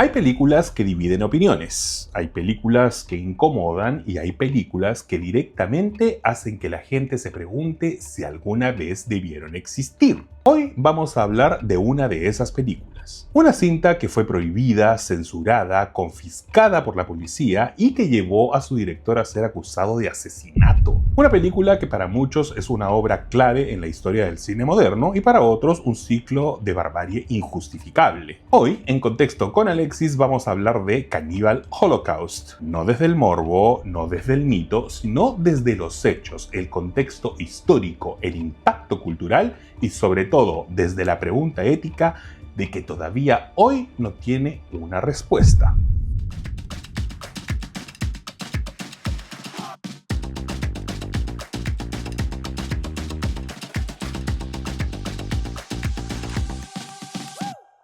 Hay películas que dividen opiniones, hay películas que incomodan y hay películas que directamente hacen que la gente se pregunte si alguna vez debieron existir. Hoy vamos a hablar de una de esas películas. Una cinta que fue prohibida, censurada, confiscada por la policía y que llevó a su director a ser acusado de asesinato. Una película que para muchos es una obra clave en la historia del cine moderno y para otros un ciclo de barbarie injustificable. Hoy, en Contexto con Alexis, vamos a hablar de Cannibal Holocaust. No desde el morbo, no desde el mito, sino desde los hechos, el contexto histórico, el impacto cultural y sobre todo desde la pregunta ética de que todavía hoy no tiene una respuesta.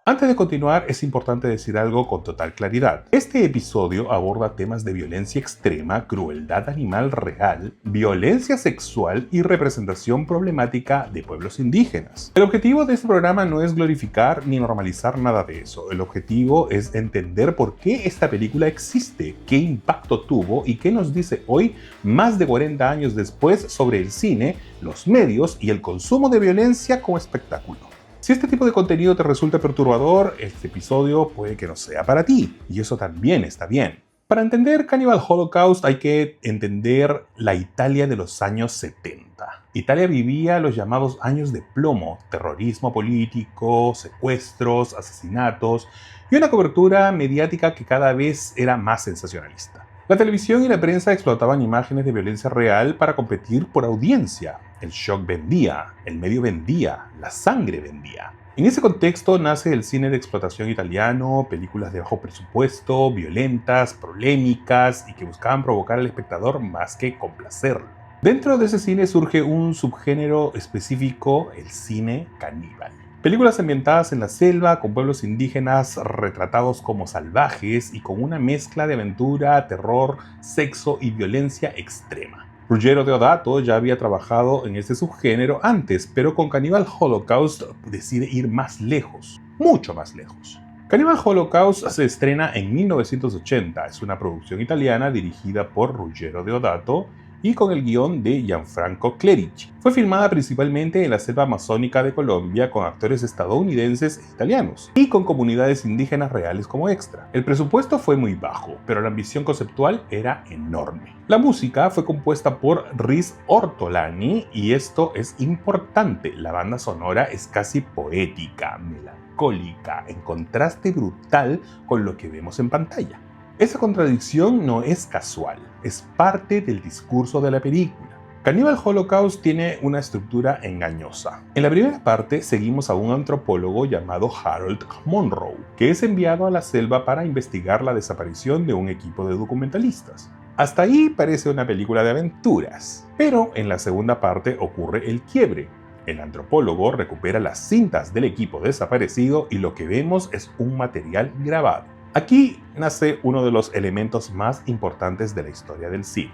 Antes de continuar, es importante decir algo con total claridad. Este episodio aborda temas de violencia extrema, crueldad animal real, violencia sexual y representación problemática de pueblos indígenas. El objetivo de este programa no es glorificar ni normalizar nada de eso. El objetivo es entender por qué esta película existe, qué impacto tuvo y qué nos dice hoy, más de 40 años después, sobre el cine, los medios y el consumo de violencia como espectáculo. Si este tipo de contenido te resulta perturbador, este episodio puede que no sea para ti, y eso también está bien. Para entender Cannibal Holocaust hay que entender la Italia de los años 70. Italia vivía los llamados años de plomo, terrorismo político, secuestros, asesinatos y una cobertura mediática que cada vez era más sensacionalista. La televisión y la prensa explotaban imágenes de violencia real para competir por audiencia. El shock vendía, el medio vendía, la sangre vendía. En ese contexto nace el cine de explotación italiano, películas de bajo presupuesto, violentas, polémicas y que buscaban provocar al espectador más que complacerlo. Dentro de ese cine surge un subgénero específico, el cine caníbal. Películas ambientadas en la selva, con pueblos indígenas retratados como salvajes y con una mezcla de aventura, terror, sexo y violencia extrema. Ruggero Deodato ya había trabajado en este subgénero antes, pero con Cannibal Holocaust decide ir más lejos, mucho más lejos. Cannibal Holocaust se estrena en 1980, es una producción italiana dirigida por Ruggero Deodato y con el guión de Gianfranco Clerici. Fue filmada principalmente en la selva amazónica de Colombia con actores estadounidenses e italianos y con comunidades indígenas reales como extra. El presupuesto fue muy bajo, pero la ambición conceptual era enorme. La música fue compuesta por Riz Ortolani y esto es importante, la banda sonora es casi poética, melancólica, en contraste brutal con lo que vemos en pantalla. Esa contradicción no es casual, es parte del discurso de la película. Cannibal Holocaust tiene una estructura engañosa. En la primera parte seguimos a un antropólogo llamado Harold Monroe, que es enviado a la selva para investigar la desaparición de un equipo de documentalistas. Hasta ahí parece una película de aventuras, pero en la segunda parte ocurre el quiebre. El antropólogo recupera las cintas del equipo desaparecido y lo que vemos es un material grabado. Aquí nace uno de los elementos más importantes de la historia del cine,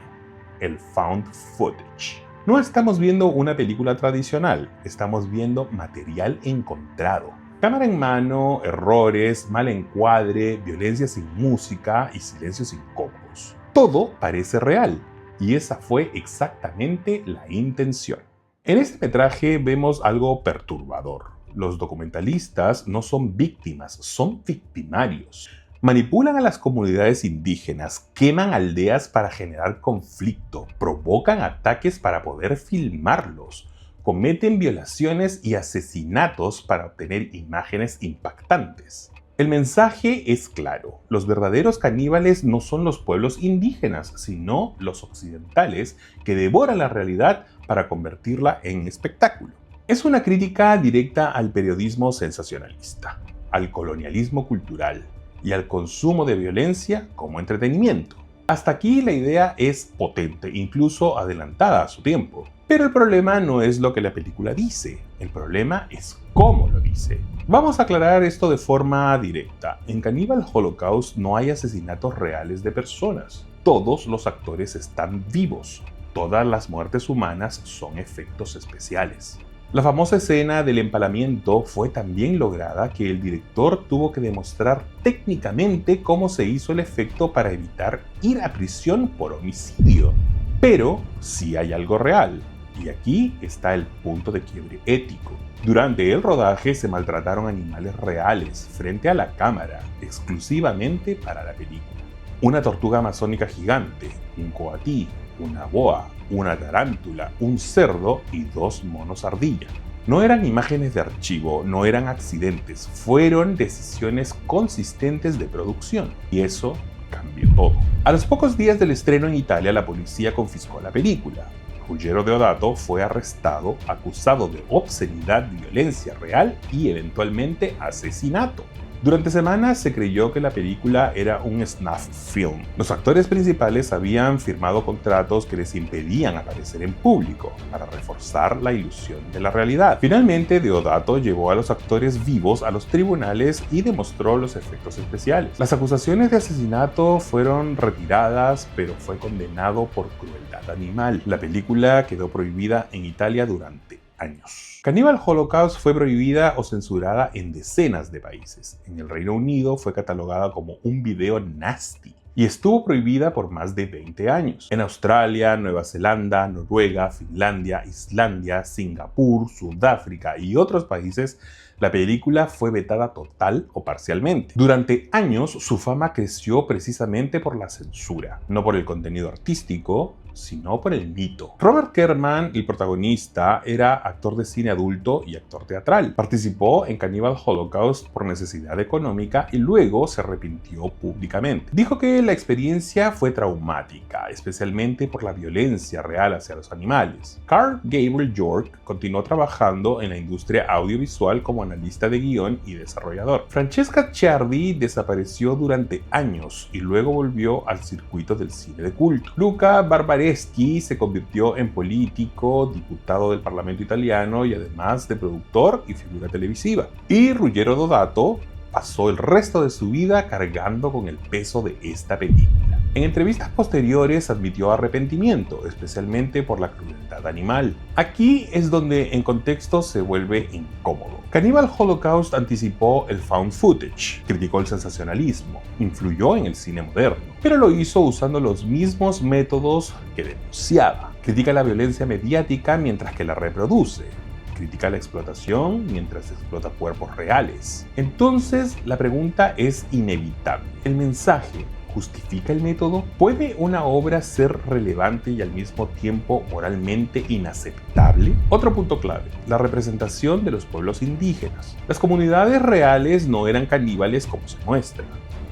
el found footage. No estamos viendo una película tradicional, estamos viendo material encontrado. Cámara en mano, errores, mal encuadre, violencia sin música y silencios incómodos. Todo parece real, y esa fue exactamente la intención. En este metraje vemos algo perturbador. Los documentalistas no son víctimas, son victimarios. Manipulan a las comunidades indígenas, queman aldeas para generar conflicto, provocan ataques para poder filmarlos, cometen violaciones y asesinatos para obtener imágenes impactantes. El mensaje es claro, los verdaderos caníbales no son los pueblos indígenas, sino los occidentales que devoran la realidad para convertirla en espectáculo. Es una crítica directa al periodismo sensacionalista, al colonialismo cultural y al consumo de violencia como entretenimiento. Hasta aquí la idea es potente, incluso adelantada a su tiempo. Pero el problema no es lo que la película dice, el problema es cómo lo dice. Vamos a aclarar esto de forma directa. En Cannibal Holocaust no hay asesinatos reales de personas. Todos los actores están vivos. Todas las muertes humanas son efectos especiales. La famosa escena del empalamiento fue tan bien lograda que el director tuvo que demostrar técnicamente cómo se hizo el efecto para evitar ir a prisión por homicidio. Pero sí hay algo real, y aquí está el punto de quiebre ético. Durante el rodaje se maltrataron animales reales frente a la cámara, exclusivamente para la película. Una tortuga amazónica gigante, un coatí, una boa, una tarántula, un cerdo y 2 monos ardilla. No eran imágenes de archivo, no eran accidentes, fueron decisiones consistentes de producción. Y eso cambió todo. A los pocos días del estreno en Italia, la policía confiscó la película. Ruggero Deodato fue arrestado, acusado de obscenidad, violencia real y eventualmente asesinato. Durante semanas se creyó que la película era un snuff film. Los actores principales habían firmado contratos que les impedían aparecer en público para reforzar la ilusión de la realidad. Finalmente, Deodato llevó a los actores vivos a los tribunales y demostró los efectos especiales. Las acusaciones de asesinato fueron retiradas, pero fue condenado por crueldad animal. La película quedó prohibida en Italia durante años. Cannibal Holocaust fue prohibida o censurada en decenas de países. En el Reino Unido fue catalogada como un video nasty y estuvo prohibida por más de 20 años. En Australia, Nueva Zelanda, Noruega, Finlandia, Islandia, Singapur, Sudáfrica y otros países, la película fue vetada total o parcialmente. Durante años, su fama creció precisamente por la censura, no por el contenido artístico, sino por el mito. Robert Kerman, el protagonista, era actor de cine adulto y actor teatral. Participó en Cannibal Holocaust por necesidad económica y luego se arrepintió públicamente. Dijo que la experiencia fue traumática, especialmente por la violencia real hacia los animales. Carl Gabriel York continuó trabajando en la industria audiovisual como analista de guión y desarrollador. Francesca Ciardi desapareció durante años y luego volvió al circuito del cine de culto. Luca Barbareschi se convirtió en político, diputado del Parlamento italiano y además de productor y figura televisiva. Y Ruggero Deodato pasó el resto de su vida cargando con el peso de esta película. En entrevistas posteriores admitió arrepentimiento, especialmente por la crueldad animal. Aquí es donde en contexto se vuelve incómodo. Cannibal Holocaust anticipó el found footage, criticó el sensacionalismo, influyó en el cine moderno, pero lo hizo usando los mismos métodos que denunciaba. Critica la violencia mediática mientras que la reproduce. Critica la explotación mientras explota cuerpos reales. Entonces, la pregunta es inevitable. ¿El mensaje justifica el método? ¿Puede una obra ser relevante y al mismo tiempo moralmente inaceptable? Otro punto clave, la representación de los pueblos indígenas. Las comunidades reales no eran caníbales como se muestra.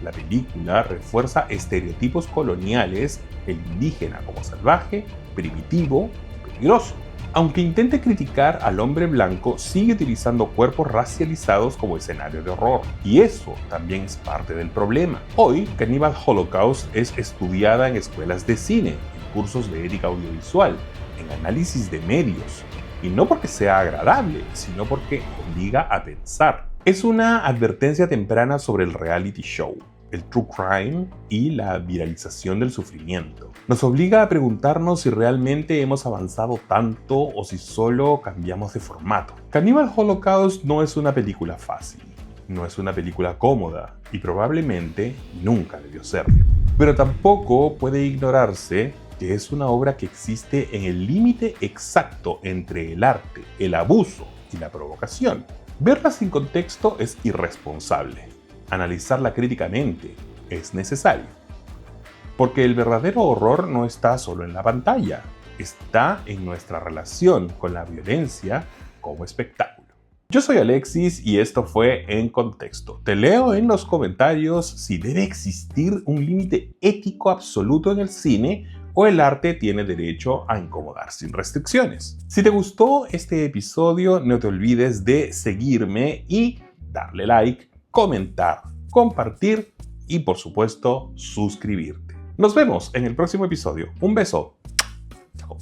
La película refuerza estereotipos coloniales, el indígena como salvaje, primitivo y peligroso. Aunque intente criticar al hombre blanco, sigue utilizando cuerpos racializados como escenario de horror. Y eso también es parte del problema. Hoy, Cannibal Holocaust es estudiada en escuelas de cine, en cursos de ética audiovisual, en análisis de medios. Y no porque sea agradable, sino porque obliga a pensar. Es una advertencia temprana sobre el reality show, el true crime y la viralización del sufrimiento. Nos obliga a preguntarnos si realmente hemos avanzado tanto o si solo cambiamos de formato. Cannibal Holocaust no es una película fácil, no es una película cómoda y probablemente nunca debió serlo. Pero tampoco puede ignorarse que es una obra que existe en el límite exacto entre el arte, el abuso y la provocación. Verla sin contexto es irresponsable. Analizarla críticamente es necesario. Porque el verdadero horror no está solo en la pantalla, está en nuestra relación con la violencia como espectáculo. Yo soy Alexis y esto fue En Contexto. Te leo en los comentarios si debe existir un límite ético absoluto en el cine o el arte tiene derecho a incomodar sin restricciones. Si te gustó este episodio, no te olvides de seguirme y darle like, comentar, compartir y por supuesto suscribirte. Nos vemos en el próximo episodio. Un beso. Chao.